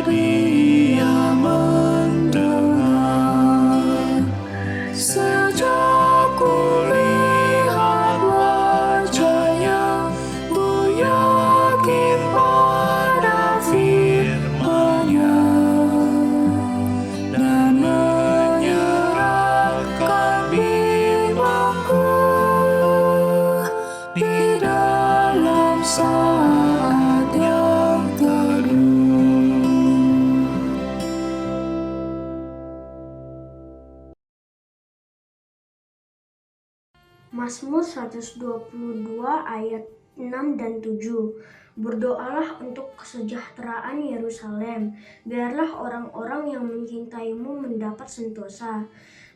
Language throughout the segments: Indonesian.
bersedia mendengar. Sejak kulihat wajahnya, ku yakin pada firman-Nya dan menyerahkan bimbangku di dalam saat yang teduh. Mazmur 122 ayat 6 dan 7. Berdoalah untuk kesejahteraan Yerusalem. Biarlah orang-orang yang mencintaimu mendapat sentosa.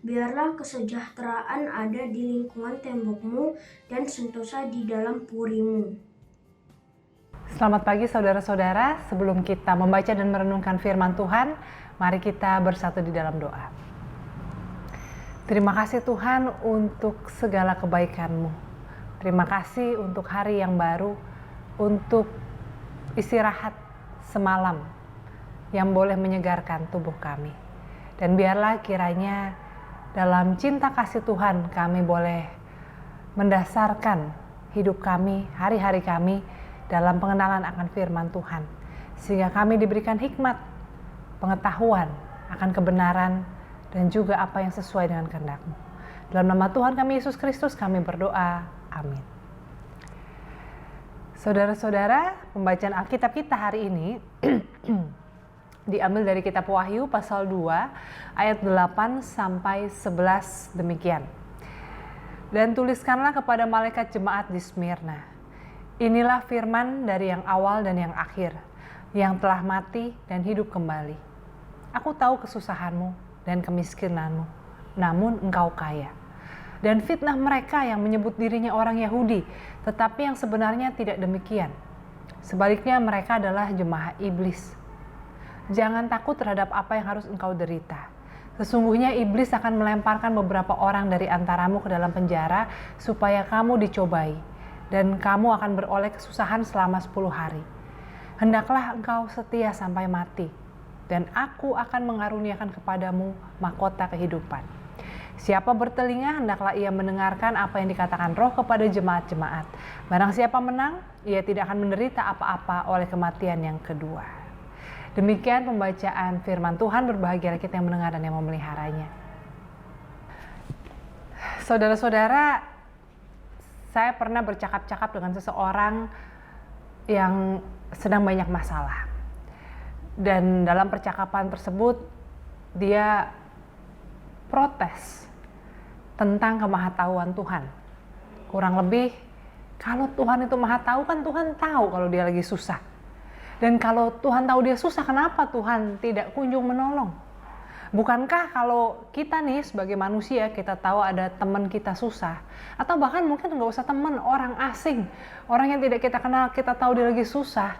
Biarlah kesejahteraan ada di lingkungan tembokmu dan sentosa di dalam purimu. Selamat pagi saudara-saudara. Sebelum kita membaca dan merenungkan firman Tuhan, mari kita bersatu di dalam doa. Terima kasih Tuhan untuk segala kebaikan-Mu. Terima kasih untuk hari yang baru, untuk istirahat semalam yang boleh menyegarkan tubuh kami. Dan biarlah kiranya dalam cinta kasih Tuhan kami boleh mendasarkan hidup kami, hari-hari kami dalam pengenalan akan firman Tuhan. Sehingga kami diberikan hikmat, pengetahuan akan kebenaran, dan juga apa yang sesuai dengan kehendak-Mu. Dalam nama Tuhan kami Yesus Kristus kami berdoa. Amin. Saudara-saudara, pembacaan Alkitab kita hari ini diambil dari kitab Wahyu pasal 2 ayat 8 sampai 11 demikian. Dan tuliskanlah kepada malaikat jemaat di Smyrna. Inilah firman dari yang awal dan yang akhir, yang telah mati dan hidup kembali. Aku tahu kesusahanmu dan kemiskinanmu, namun engkau kaya. Dan fitnah mereka yang menyebut dirinya orang Yahudi, tetapi yang sebenarnya tidak demikian. Sebaliknya mereka adalah jemaah iblis. Jangan takut terhadap apa yang harus engkau derita. Sesungguhnya iblis akan melemparkan beberapa orang dari antaramu ke dalam penjara, supaya kamu dicobai, dan kamu akan beroleh kesusahan selama 10 hari. Hendaklah engkau setia sampai mati, dan aku akan mengaruniakan kepadamu mahkota kehidupan. Siapa bertelinga, hendaklah ia mendengarkan apa yang dikatakan Roh kepada jemaat-jemaat. Barang siapa menang, ia tidak akan menderita apa-apa oleh kematian yang kedua. Demikian pembacaan firman Tuhan. Berbahagialah kita yang mendengar dan yang memeliharanya. Saudara-saudara, saya pernah bercakap-cakap dengan seseorang yang sedang banyak masalah. Dan dalam percakapan tersebut dia protes tentang kemahatauan Tuhan. Kurang lebih, kalau Tuhan itu maha tahu, kan Tuhan tahu kalau dia lagi susah. Dan kalau Tuhan tahu dia susah, kenapa Tuhan tidak kunjung menolong? Bukankah kalau kita nih sebagai manusia, kita tahu ada teman kita susah, atau bahkan mungkin nggak usah teman, orang asing, orang yang tidak kita kenal, kita tahu dia lagi susah,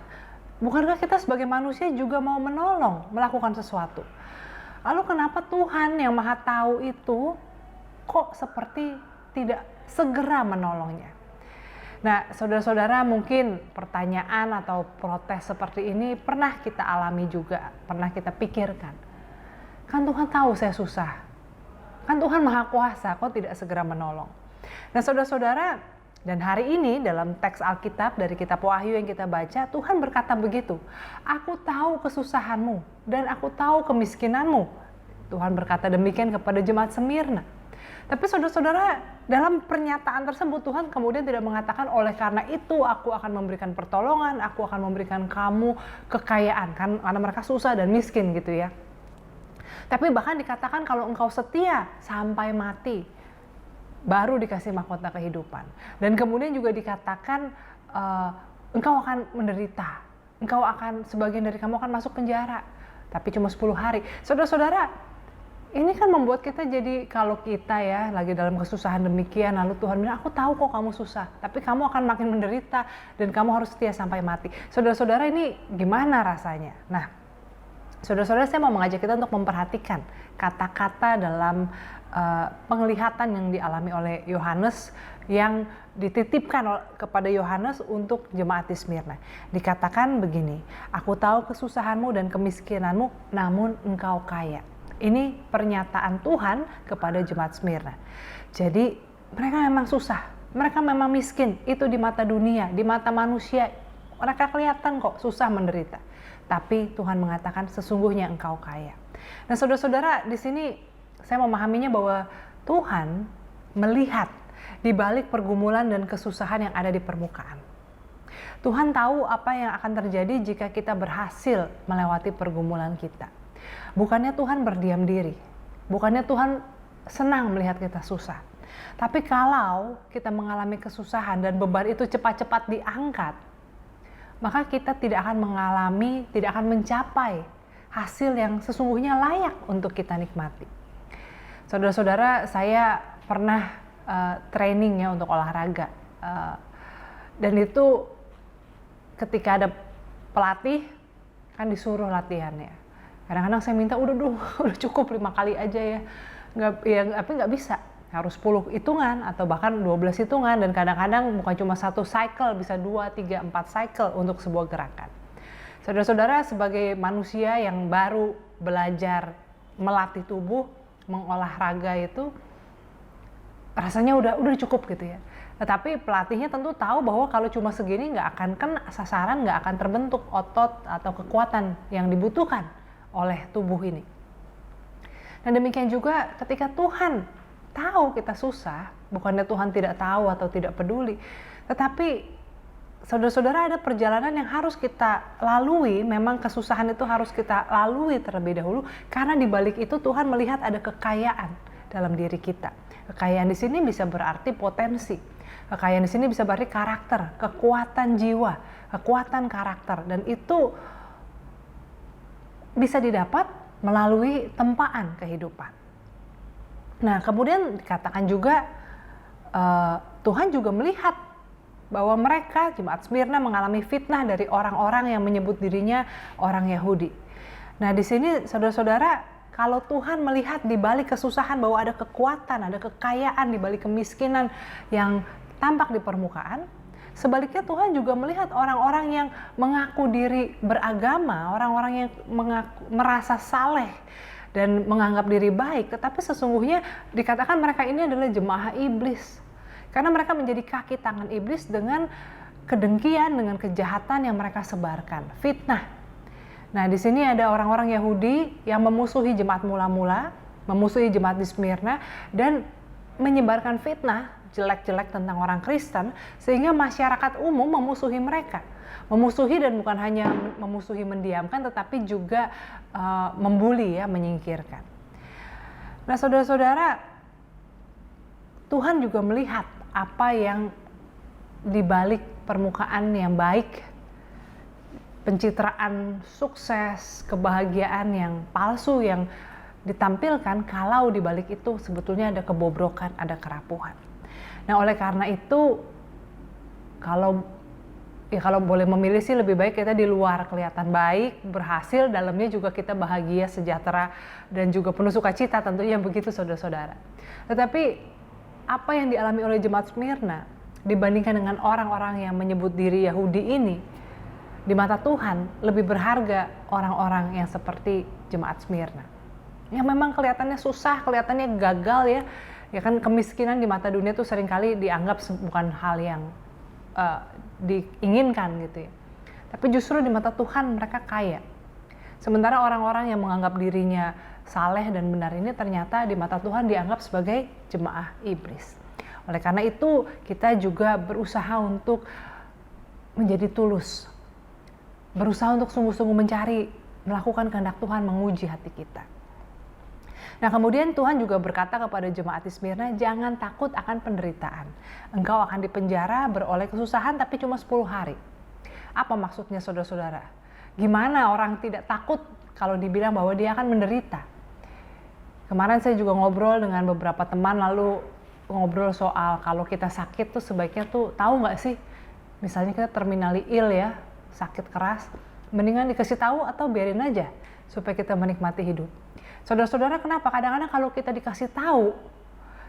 bukankah kita sebagai manusia juga mau menolong, melakukan sesuatu? Lalu kenapa Tuhan yang maha tahu itu kok seperti tidak segera menolongnya? Nah, saudara-saudara, mungkin pertanyaan atau protes seperti ini pernah kita alami juga, pernah kita pikirkan. Kan Tuhan tahu saya susah, kan Tuhan maha kuasa, kok tidak segera menolong? Nah, saudara-saudara, dan hari ini dalam teks Alkitab dari kitab Wahyu yang kita baca, Tuhan berkata begitu. Aku tahu kesusahanmu dan aku tahu kemiskinanmu. Tuhan berkata demikian kepada jemaat Smyrna. Tapi saudara-saudara, dalam pernyataan tersebut Tuhan kemudian tidak mengatakan oleh karena itu aku akan memberikan pertolongan, aku akan memberikan kamu kekayaan, kan karena mereka susah dan miskin gitu ya. Tapi bahkan dikatakan kalau engkau setia sampai mati, baru dikasih mahkota kehidupan. Dan kemudian juga dikatakan engkau akan menderita, engkau akan, sebagian dari kamu akan masuk penjara, tapi cuma 10 hari. Saudara-saudara, ini kan membuat kita jadi, kalau kita ya lagi dalam kesusahan demikian, lalu Tuhan bilang, aku tahu kok kamu susah, tapi kamu akan makin menderita dan kamu harus setia sampai mati. Saudara-saudara, ini gimana rasanya? Nah, Saudara-saudara, saya mau mengajak kita untuk memperhatikan kata-kata dalam penglihatan yang dialami oleh Yohanes, yang dititipkan kepada Yohanes untuk jemaat di Smyrna. Dikatakan begini, aku tahu kesusahanmu dan kemiskinanmu, namun engkau kaya. Ini pernyataan Tuhan kepada jemaat Smyrna. Jadi mereka memang susah, mereka memang miskin, itu di mata dunia, di mata manusia. Mereka kelihatan kok susah menderita. Tapi Tuhan mengatakan sesungguhnya engkau kaya. Nah saudara-saudara, di sini saya memahaminya bahwa Tuhan melihat di balik pergumulan dan kesusahan yang ada di permukaan. Tuhan tahu apa yang akan terjadi jika kita berhasil melewati pergumulan kita. Bukannya Tuhan berdiam diri, bukannya Tuhan senang melihat kita susah. Tapi kalau kita mengalami kesusahan dan beban itu cepat-cepat diangkat, maka kita tidak akan mencapai hasil yang sesungguhnya layak untuk kita nikmati. Saudara-saudara, saya pernah training ya untuk olahraga, dan itu ketika ada pelatih kan disuruh latihannya. Kadang-kadang saya minta udah cukup 5 kali aja ya, tapi nggak bisa. Harus 10 hitungan atau bahkan 12 hitungan, dan kadang-kadang bukan cuma 1 cycle, bisa 2, 3, 4 cycle untuk sebuah gerakan. Saudara-saudara, sebagai manusia yang baru belajar melatih tubuh, mengolahraga itu rasanya udah cukup gitu ya. Tetapi pelatihnya tentu tahu bahwa kalau cuma segini nggak akan kena sasaran, nggak akan terbentuk otot atau kekuatan yang dibutuhkan oleh tubuh ini. Dan demikian juga ketika Tuhan tahu kita susah, bukannya Tuhan tidak tahu atau tidak peduli, tetapi saudara-saudara, ada perjalanan yang harus kita lalui. Memang kesusahan itu harus kita lalui terlebih dahulu, karena di balik itu Tuhan melihat ada kekayaan dalam diri kita. Kekayaan di sini bisa berarti potensi. Kekayaan di sini bisa berarti karakter, kekuatan jiwa, kekuatan karakter, dan itu bisa didapat melalui tempaan kehidupan. Nah, kemudian dikatakan juga Tuhan juga melihat bahwa mereka, jemaat Smyrna, mengalami fitnah dari orang-orang yang menyebut dirinya orang Yahudi. Nah, di sini saudara-saudara, kalau Tuhan melihat di balik kesusahan bahwa ada kekuatan, ada kekayaan di balik kemiskinan yang tampak di permukaan, sebaliknya Tuhan juga melihat orang-orang yang mengaku diri beragama, orang-orang yang merasa saleh dan menganggap diri baik, tetapi sesungguhnya dikatakan mereka ini adalah jemaah iblis. Karena mereka menjadi kaki tangan iblis dengan kedengkian, dengan kejahatan yang mereka sebarkan, fitnah. Nah, di sini ada orang-orang Yahudi yang memusuhi jemaat mula-mula, memusuhi jemaat di Smyrna, dan menyebarkan fitnah jelek-jelek tentang orang Kristen, sehingga masyarakat umum memusuhi mereka. Memusuhi, dan bukan hanya memusuhi mendiamkan, tetapi juga membuli ya, menyingkirkan. Nah, saudara-saudara, Tuhan juga melihat apa yang dibalik permukaan yang baik, pencitraan sukses, kebahagiaan yang palsu yang ditampilkan, kalau dibalik itu sebetulnya ada kebobrokan, ada kerapuhan. Nah, oleh karena itu, kalau boleh memilih sih, lebih baik kita di luar kelihatan baik, berhasil, dalamnya juga kita bahagia, sejahtera, dan juga penuh sukacita, tentunya begitu saudara-saudara. Tetapi apa yang dialami oleh jemaat Smyrna dibandingkan dengan orang-orang yang menyebut diri Yahudi ini, di mata Tuhan lebih berharga orang-orang yang seperti jemaat Smyrna. Yang memang kelihatannya susah, kelihatannya gagal ya. Ya kan, kemiskinan di mata dunia itu seringkali dianggap bukan hal yang diinginkan gitu ya. Tapi justru di mata Tuhan mereka kaya. Sementara orang-orang yang menganggap dirinya saleh dan benar ini ternyata di mata Tuhan dianggap sebagai jemaah iblis. Oleh karena itu kita juga berusaha untuk menjadi tulus. Berusaha untuk sungguh-sungguh mencari, melakukan kehendak Tuhan, menguji hati kita. Nah, kemudian Tuhan juga berkata kepada jemaat di Smyrna, jangan takut akan penderitaan. Engkau akan dipenjara, beroleh kesusahan, tapi cuma 10 hari. Apa maksudnya saudara-saudara? Gimana orang tidak takut kalau dibilang bahwa dia akan menderita? Kemarin saya juga ngobrol dengan beberapa teman, lalu ngobrol soal kalau kita sakit tuh sebaiknya tuh, tahu nggak sih? Misalnya kita terminally ill ya, sakit keras. Mendingan dikasih tahu atau biarin aja supaya kita menikmati hidup. Saudara-saudara, kenapa? Kadang-kadang kalau kita dikasih tahu,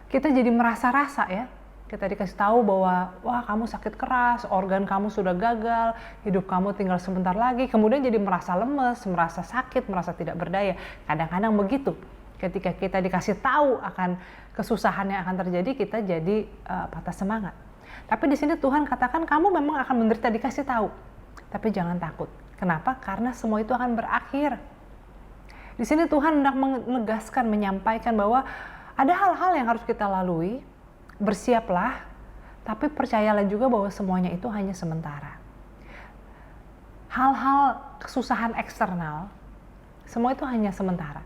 kita jadi merasa-rasa ya. Kita dikasih tahu bahwa, wah kamu sakit keras, organ kamu sudah gagal, hidup kamu tinggal sebentar lagi. Kemudian jadi merasa lemes, merasa sakit, merasa tidak berdaya. Kadang-kadang begitu. Ketika kita dikasih tahu akan kesusahan yang akan terjadi, kita jadi patah semangat. Tapi di sini Tuhan katakan kamu memang akan menderita dikasih tahu. Tapi jangan takut. Kenapa? Karena semua itu akan berakhir. Di sini Tuhan hendak menegaskan, menyampaikan bahwa ada hal-hal yang harus kita lalui. Bersiaplah, tapi percayalah juga bahwa semuanya itu hanya sementara. Hal-hal kesusahan eksternal, semua itu hanya sementara.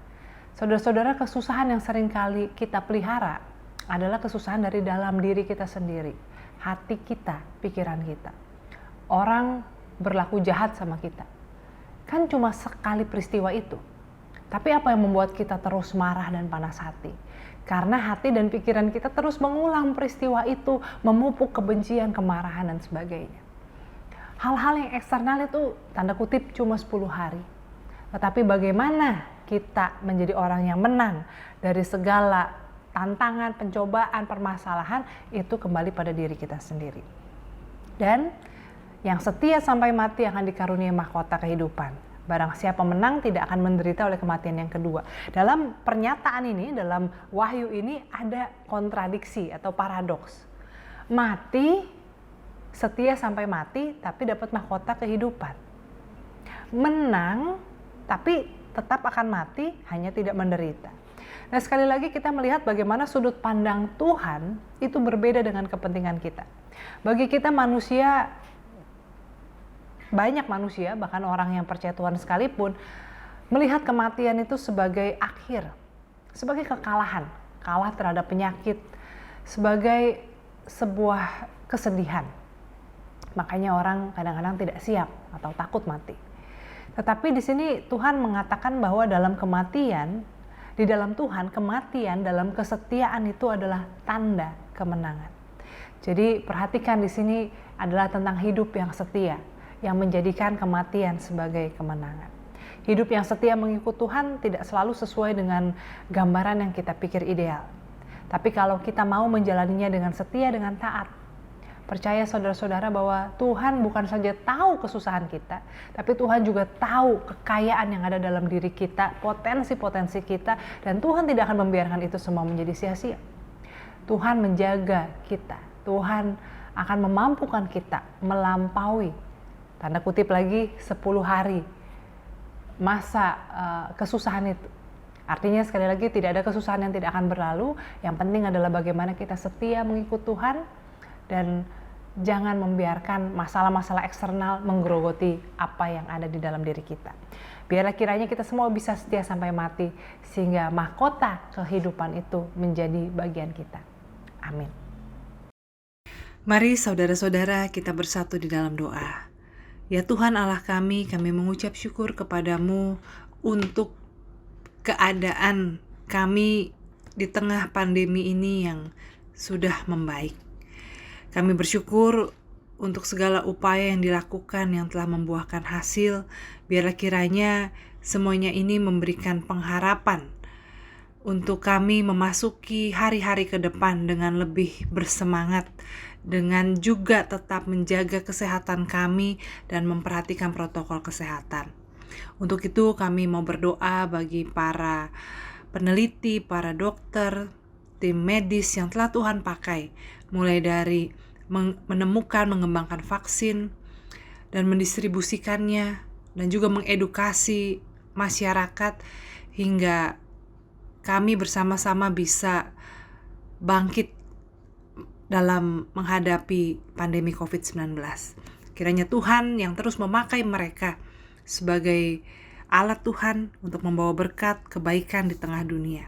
Saudara-saudara, kesusahan yang seringkali kita pelihara adalah kesusahan dari dalam diri kita sendiri, hati kita, pikiran kita. Orang berlaku jahat sama kita. Kan cuma sekali peristiwa itu. Tapi apa yang membuat kita terus marah dan panas hati? Karena hati dan pikiran kita terus mengulang peristiwa itu, memupuk kebencian, kemarahan, dan sebagainya. Hal-hal yang eksternal itu tanda kutip cuma 10 hari. Tetapi bagaimana kita menjadi orang yang menang dari segala tantangan, pencobaan, permasalahan, itu kembali pada diri kita sendiri. Dan yang setia sampai mati akan dikaruniai mahkota kehidupan. Barang siapa menang tidak akan menderita oleh kematian yang kedua. Dalam pernyataan ini, dalam wahyu ini ada kontradiksi atau paradoks. Mati, setia sampai mati, tapi dapat mahkota kehidupan. Menang, tapi tetap akan mati, hanya tidak menderita. Nah, sekali lagi kita melihat bagaimana sudut pandang Tuhan itu berbeda dengan kepentingan kita. Bagi kita manusia, banyak manusia, bahkan orang yang percaya Tuhan sekalipun, melihat kematian itu sebagai akhir, sebagai kekalahan, kalah terhadap penyakit, sebagai sebuah kesedihan. Makanya orang kadang-kadang tidak siap atau takut mati. Tetapi di sini Tuhan mengatakan bahwa dalam kematian, di dalam Tuhan, kematian dalam kesetiaan itu adalah tanda kemenangan. Jadi perhatikan di sini adalah tentang hidup yang setia, yang menjadikan kematian sebagai kemenangan. Hidup yang setia mengikut Tuhan tidak selalu sesuai dengan gambaran yang kita pikir ideal. Tapi kalau kita mau menjalaninya dengan setia, dengan taat, percaya saudara-saudara bahwa Tuhan bukan saja tahu kesusahan kita, tapi Tuhan juga tahu kekayaan yang ada dalam diri kita, potensi-potensi kita, dan Tuhan tidak akan membiarkan itu semua menjadi sia-sia. Tuhan menjaga kita, Tuhan akan memampukan kita melampaui, tanda kutip lagi, 10 hari masa kesusahan itu. Artinya sekali lagi tidak ada kesusahan yang tidak akan berlalu. Yang penting adalah bagaimana kita setia mengikut Tuhan dan jangan membiarkan masalah-masalah eksternal menggerogoti apa yang ada di dalam diri kita. Biarlah kiranya kita semua bisa setia sampai mati sehingga mahkota kehidupan itu menjadi bagian kita. Amin. Mari saudara-saudara kita bersatu di dalam doa. Ya Tuhan Allah kami mengucap syukur kepadamu untuk keadaan kami di tengah pandemi ini yang sudah membaik. Kami bersyukur untuk segala upaya yang dilakukan yang telah membuahkan hasil. Biarlah kiranya semuanya ini memberikan pengharapan untuk kami memasuki hari-hari ke depan dengan lebih bersemangat, dengan juga tetap menjaga kesehatan kami dan memperhatikan protokol kesehatan. Untuk itu kami mau berdoa bagi para peneliti, para dokter, tim medis yang telah Tuhan pakai, mulai dari menemukan, mengembangkan vaksin dan mendistribusikannya, dan juga mengedukasi masyarakat hingga kami bersama-sama bisa bangkit dalam menghadapi pandemi COVID-19. Kiranya Tuhan yang terus memakai mereka sebagai alat Tuhan untuk membawa berkat, kebaikan di tengah dunia.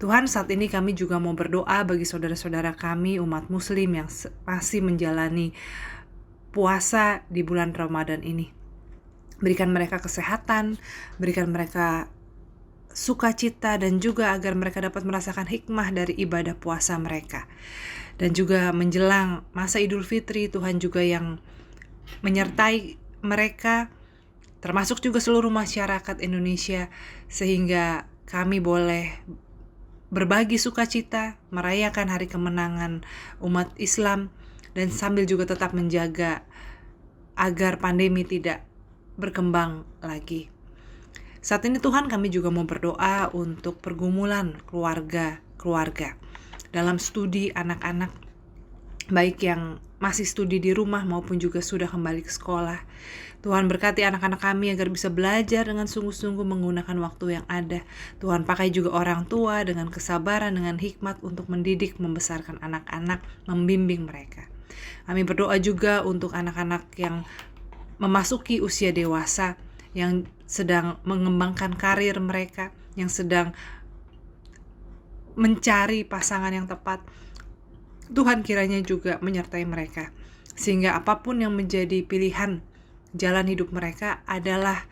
Tuhan, saat ini kami juga mau berdoa bagi saudara-saudara kami umat muslim yang masih menjalani puasa di bulan Ramadan ini. Berikan mereka kesehatan, berikan mereka sukacita, dan juga agar mereka dapat merasakan hikmah dari ibadah puasa mereka. Dan juga menjelang masa Idul Fitri, Tuhan juga yang menyertai mereka termasuk juga seluruh masyarakat Indonesia, sehingga kami boleh berbagi sukacita, merayakan hari kemenangan umat Islam, dan sambil juga tetap menjaga agar pandemi tidak berkembang lagi. Saat ini Tuhan, kami juga mau berdoa untuk pergumulan keluarga dalam studi anak-anak, baik yang masih studi di rumah maupun juga sudah kembali ke sekolah. Tuhan berkati anak-anak kami agar bisa belajar dengan sungguh-sungguh menggunakan waktu yang ada. Tuhan pakai juga orang tua dengan kesabaran, dengan hikmat untuk mendidik, membesarkan anak-anak, membimbing mereka. Kami berdoa juga untuk anak-anak yang memasuki usia dewasa, yang sedang mengembangkan karir mereka, yang sedang mencari pasangan yang tepat. Tuhan kiranya juga menyertai mereka, sehingga apapun yang menjadi pilihan jalan hidup mereka adalah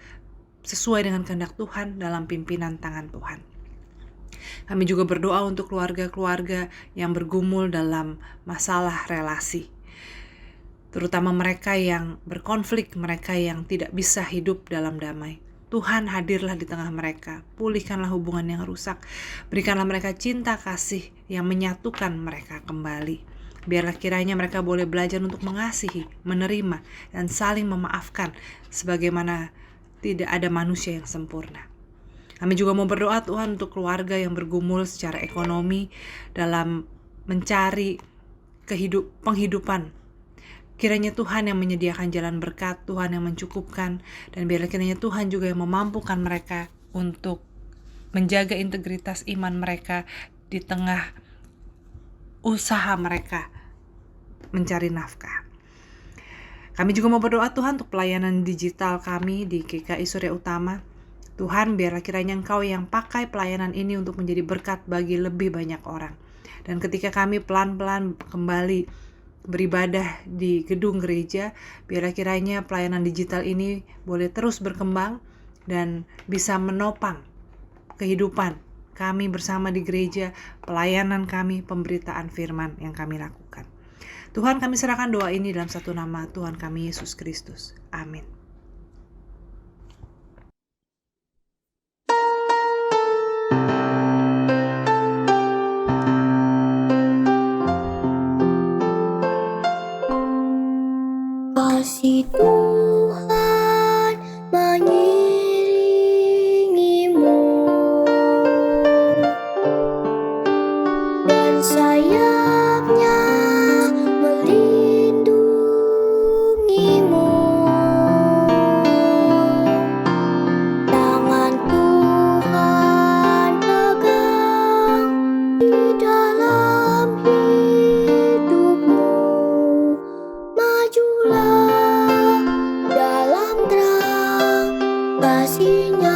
sesuai dengan kehendak Tuhan dalam pimpinan tangan Tuhan. Kami juga berdoa untuk keluarga-keluarga yang bergumul dalam masalah relasi, terutama mereka yang berkonflik, mereka yang tidak bisa hidup dalam damai. Tuhan, hadirlah di tengah mereka, pulihkanlah hubungan yang rusak, berikanlah mereka cinta kasih yang menyatukan mereka kembali. Biarlah kiranya mereka boleh belajar untuk mengasihi, menerima, dan saling memaafkan, sebagaimana tidak ada manusia yang sempurna. Kami juga mau berdoa Tuhan untuk keluarga yang bergumul secara ekonomi dalam mencari penghidupan. Kiranya Tuhan yang menyediakan jalan berkat, Tuhan yang mencukupkan, dan biarlah kiranya Tuhan juga yang memampukan mereka untuk menjaga integritas iman mereka di tengah usaha mereka mencari nafkah. Kami juga mau berdoa Tuhan untuk pelayanan digital kami di GKI Surya Utama. Tuhan, biarlah kiranya Engkau yang pakai pelayanan ini untuk menjadi berkat bagi lebih banyak orang. Dan ketika kami pelan-pelan kembali beribadah di gedung gereja, biarlah kiranya pelayanan digital ini boleh terus berkembang dan bisa menopang kehidupan kami bersama di gereja, pelayanan kami, pemberitaan firman yang kami lakukan. Tuhan, kami serahkan doa ini dalam satu nama Tuhan kami Yesus Kristus. Amin. Kasih Tuhan mengiringimu dan sayapnya melindungimu. Tangan Tuhan pegang di dalam hidupmu. Majulah dalam terang kasih-Nya.